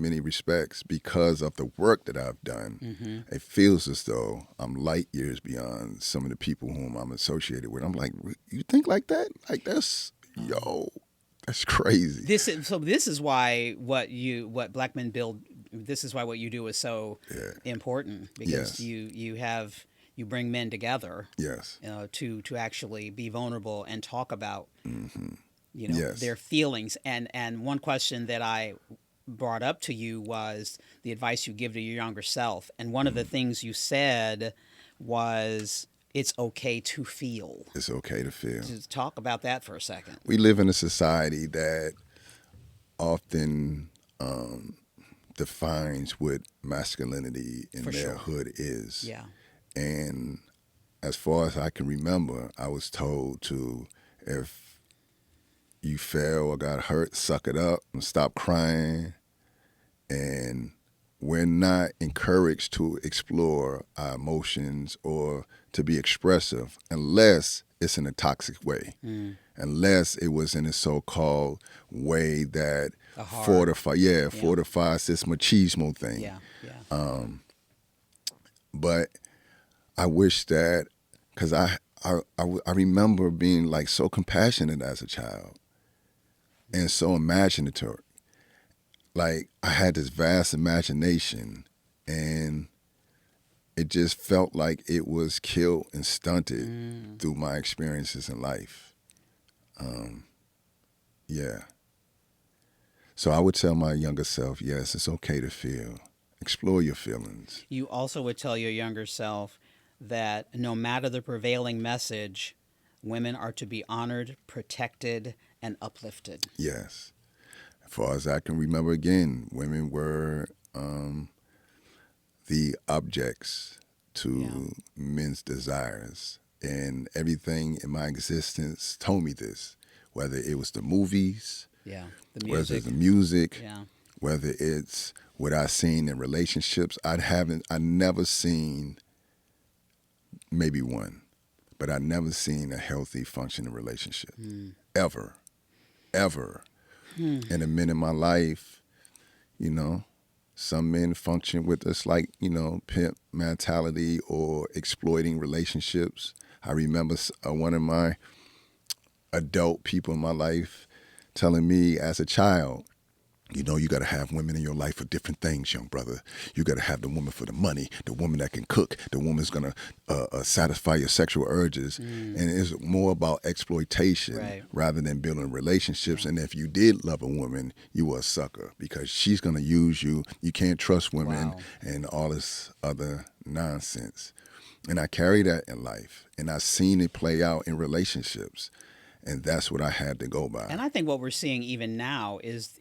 many respects, because of the work that I've done, it feels as though I'm light years beyond some of the people whom I'm associated with. I'm like, you think like that? Like that's that's crazy. This is why what Black Men Build. This is why what you do is so important, because Yes. you bring men together. Yes. To actually be vulnerable and talk about Yes. their feelings. And one question that I brought up to you was the advice you give to your younger self. And one of the things you said was, it's okay to feel. It's okay to feel. Just talk about that for a second. We live in a society that often defines what masculinity and For sure. manhood is. Yeah. And as far as I can remember, I was told to, if you fell or got hurt, suck it up and stop crying. And we're not encouraged to explore our emotions or to be expressive unless it's in a toxic way, unless it was in a so-called way that fortifies this machismo thing. Yeah. But I wish that, because I remember being like so compassionate as a child and so imaginative. Like I had this vast imagination, and it just felt like it was killed and stunted through my experiences in life. Yeah. So I would tell my younger self, yes, it's okay to feel. Explore your feelings. You also would tell your younger self that no matter the prevailing message, women are to be honored, protected, and uplifted. Yes. As far as I can remember, again, women were the objects to men's desires. And everything in my existence told me this, whether it was the movies, The whether music. it's the music, Yeah. whether it's what I've seen in relationships. I never seen, maybe one, but I never seen a healthy functioning relationship. Ever. And the men in my life, some men function with us like, pimp mentality or exploiting relationships. I remember one of my adult people in my life telling me as a child, you got to have women in your life for different things, young brother. You got to have the woman for the money, the woman that can cook, the woman's going to satisfy your sexual urges. And it's more about exploitation rather than building relationships. And if you did love a woman, you were a sucker because she's going to use you. You can't trust women and all this other nonsense. And I carry that in life. And I've seen it play out in relationships. And that's what I had to go by. And I think what we're seeing even now is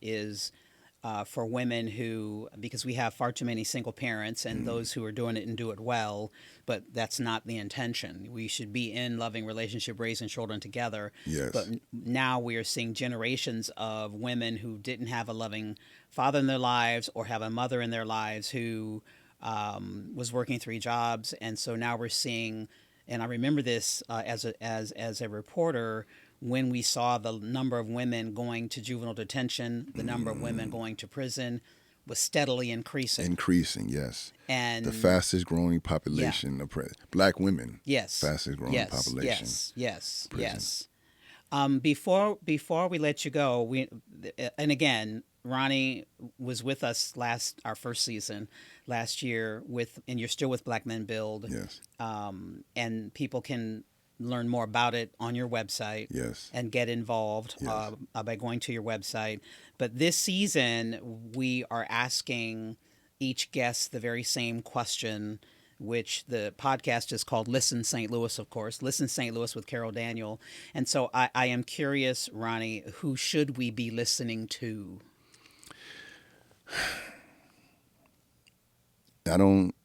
for women who, because we have far too many single parents and those who are doing it and do it well, but that's not the intention. We should be in loving relationship, raising children together. Yes. But now we are seeing generations of women who didn't have a loving father in their lives or have a mother in their lives who was working 3 jobs. And so now we're seeing, and I remember this as a reporter, when we saw the number of women going to juvenile detention, the number of women going to prison was steadily increasing. Increasing, yes. And the fastest growing population of Black women. Yes. Fastest growing population. Yes. Prison. Yes. Before we let you go, and again, Ronnie was with us our first season last year and you're still with Black Men Build. Yes. And people can learn more about it on your website. Yes. And get involved by going to your website. But this season, we are asking each guest the very same question, which the podcast is called Listen St. Louis, of course. Listen St. Louis with Carol Daniel. And so I am curious, Ronnie, who should we be listening to? I don't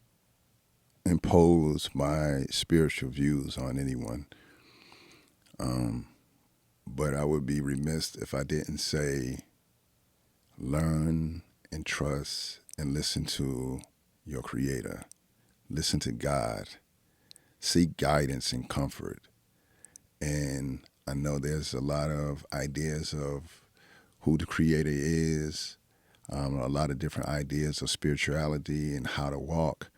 impose my spiritual views on anyone. But I would be remiss if I didn't say, learn and trust and listen to your Creator. Listen to God. Seek guidance and comfort. And I know there's a lot of ideas of who the Creator is, a lot of different ideas of spirituality and how to walk.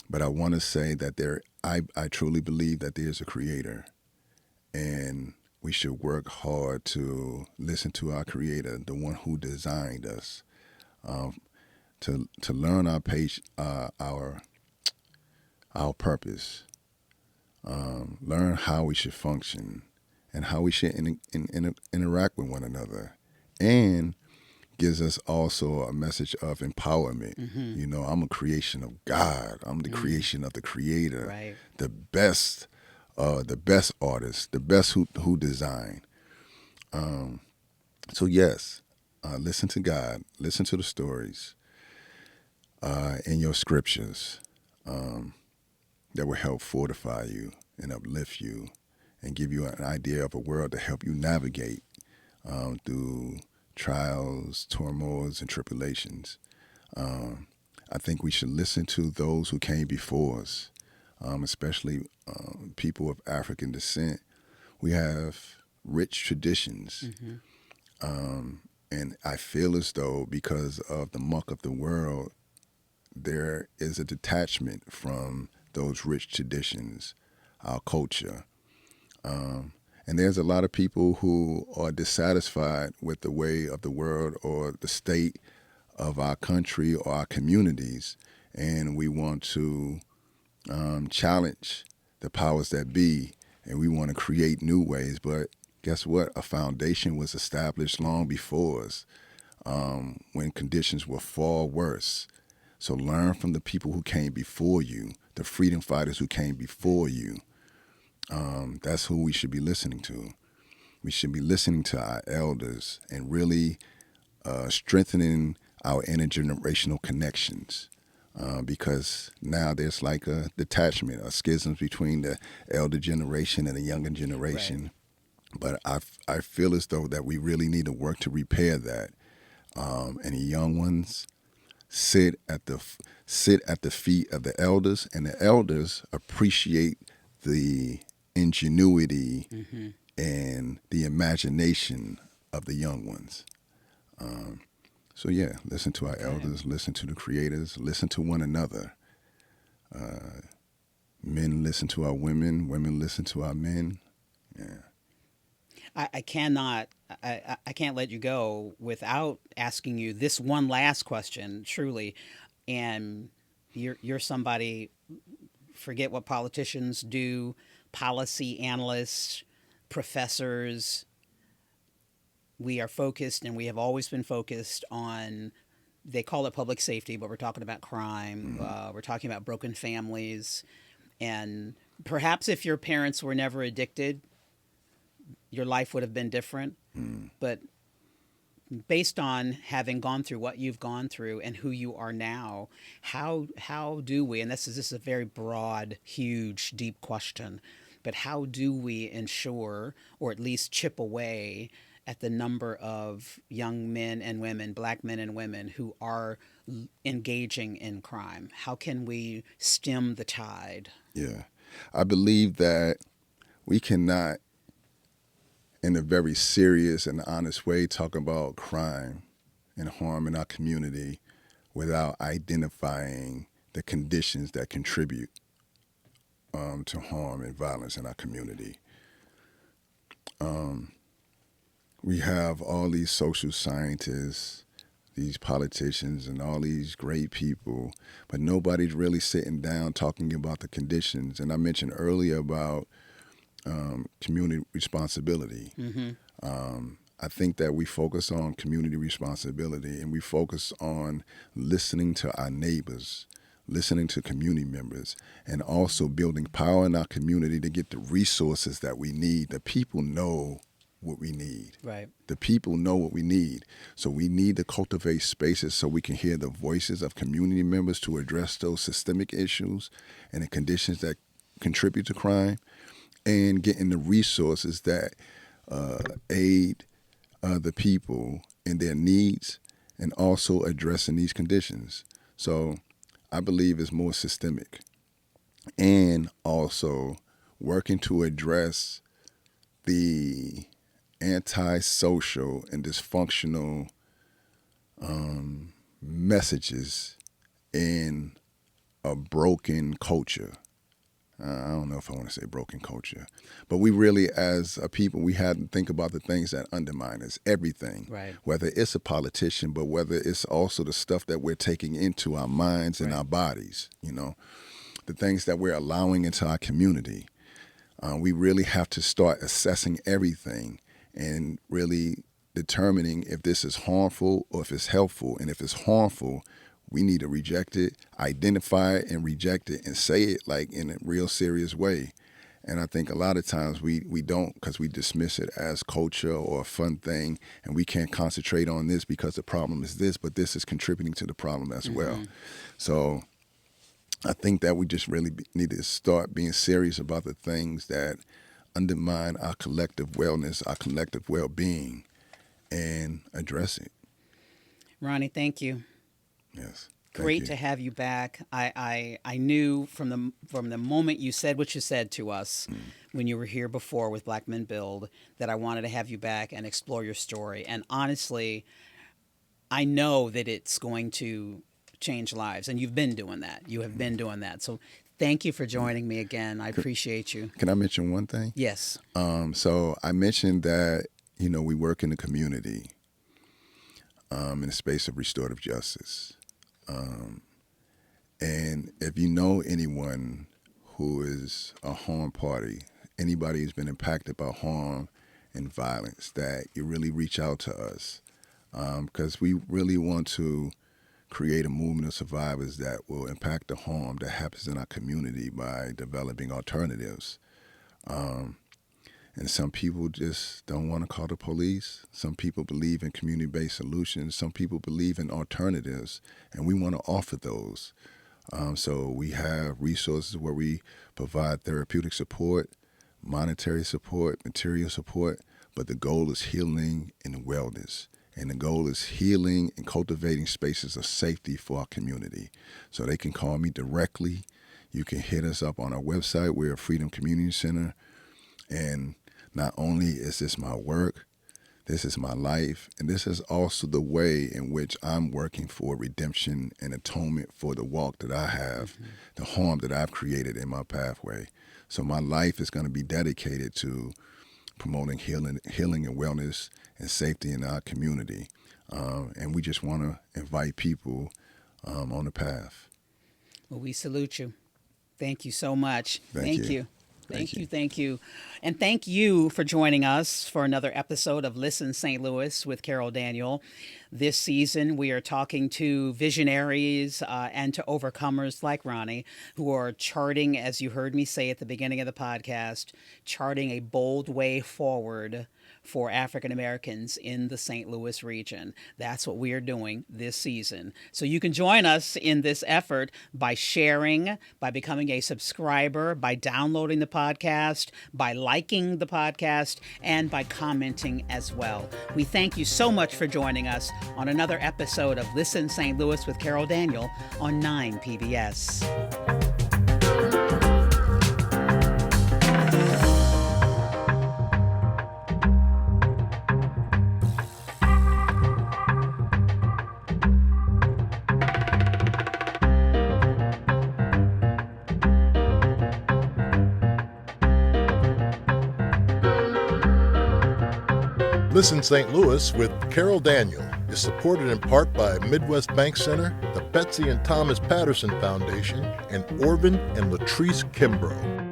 But I want to say that I truly believe that there's a Creator, and we should work hard to listen to our Creator, the one who designed us, to learn our purpose, learn how we should function, and how we should interact with one another, and gives us also a message of empowerment. Mm-hmm. You know, I'm a creation of God. I'm the creation of the Creator, Right. the best artist, the best who designed. So yes, listen to God, listen to the stories in your scriptures that will help fortify you and uplift you and give you an idea of a world to help you navigate through trials, turmoils, and tribulations. I think we should listen to those who came before us, especially people of African descent. We have rich traditions. And I feel as though because of the muck of the world, there is a detachment from those rich traditions, our culture. And there's a lot of people who are dissatisfied with the way of the world or the state of our country or our communities. And we want to challenge the powers that be, and we want to create new ways. But guess what? A foundation was established long before us when conditions were far worse. So learn from the people who came before you, the freedom fighters who came before you. That's who we should be listening to. We should be listening to our elders and really strengthening our intergenerational connections. Because now there's like a detachment, a schism between the elder generation and the younger generation. Right. But I feel as though that we really need to work to repair that. And the young ones sit at the feet of the elders, and the elders appreciate the ingenuity and the imagination of the young ones. So yeah, listen to our elders, listen to the creators, listen to one another. Men listen to our women, women listen to our men. Yeah. I can't let you go without asking you this one last question, truly. And you're somebody, forget what politicians do, policy analysts, professors. We are focused, and we have always been focused on, they call it public safety, but we're talking about crime. We're talking about broken families. And perhaps if your parents were never addicted, your life would have been different. But based on having gone through what you've gone through and who you are now, how do we, and this is a very broad, huge, deep question, but how do we ensure, or at least chip away at the number of young men and women, black men and women, who are engaging in crime? How can we stem the tide? Yeah. I believe that we cannot, in a very serious and honest way, talk about crime and harm in our community without identifying the conditions that contribute to harm and violence in our community. We have all these social scientists, these politicians, and all these great people, but nobody's really sitting down talking about the conditions. And I mentioned earlier about community responsibility. I think that we focus on community responsibility, and we focus on listening to our neighbors, listening to community members, and also building power in our community to get the resources that we need. The people know what we need. Right. The people know what we need. So we need to cultivate spaces so we can hear the voices of community members to address those systemic issues and the conditions that contribute to crime, and getting the resources that aid the people in their needs, and also addressing these conditions. So I believe it's more systemic, and also working to address the antisocial and dysfunctional messages in a broken culture. I don't know if I want to say broken culture, but we really, as a people, we had to think about the things that undermine us, everything. Right. Whether it's a politician, but whether it's also the stuff that we're taking into our minds and our bodies, the things that we're allowing into our community. We really have to start assessing everything and really determining if this is harmful or if it's helpful. And if it's harmful, we need to reject it, identify it and reject it, and say it like in a real serious way. And I think a lot of times we don't, because we dismiss it as culture or a fun thing, and we can't concentrate on this because the problem is this, but this is contributing to the problem as well. So I think that we just really need to start being serious about the things that undermine our collective wellness, our collective well-being, and address it. Ronnie, thank you. Yes. Great to have you back. I knew from the moment you said what you said to us when you were here before with Black Men Build that I wanted to have you back and explore your story. And honestly, I know that it's going to change lives, and you've been doing that. You have been doing that. So thank you for joining me again. I appreciate you. Can I mention one thing? Yes. So I mentioned that, we work in the community in the space of restorative justice. And if you know anyone who is a harm party, anybody who's been impacted by harm and violence, that you really reach out to us, because we really want to create a movement of survivors that will impact the harm that happens in our community by developing alternatives. And some people just don't want to call the police. Some people believe in community-based solutions. Some people believe in alternatives, and we want to offer those. So we have resources where we provide therapeutic support, monetary support, material support, but the goal is healing and wellness. And the goal is healing and cultivating spaces of safety for our community. So they can call me directly. You can hit us up on our website. We're a Freedom Community Center. And not only is this my work, this is my life, and this is also the way in which I'm working for redemption and atonement for the walk that I have, the harm that I've created in my pathway. So my life is going to be dedicated to promoting healing and wellness and safety in our community. And we just want to invite people on the path. Well, we salute you. Thank you so much. Thank you. Thank you. And thank you for joining us for another episode of Listen St. Louis with Carol Daniel. This season, we are talking to visionaries and to overcomers like Ronnie, who are charting, as you heard me say at the beginning of the podcast, charting a bold way forward for African Americans in the St. Louis region. That's what we are doing this season. So you can join us in this effort by sharing, by becoming a subscriber, by downloading the podcast, by liking the podcast, and by commenting as well. We thank you so much for joining us on another episode of Listen St. Louis with Carol Daniel on 9 PBS. Listen St. Louis with Carol Daniel is supported in part by Midwest Bank Center, the Betsy and Thomas Patterson Foundation, and Orvin and Latrice Kimbrough.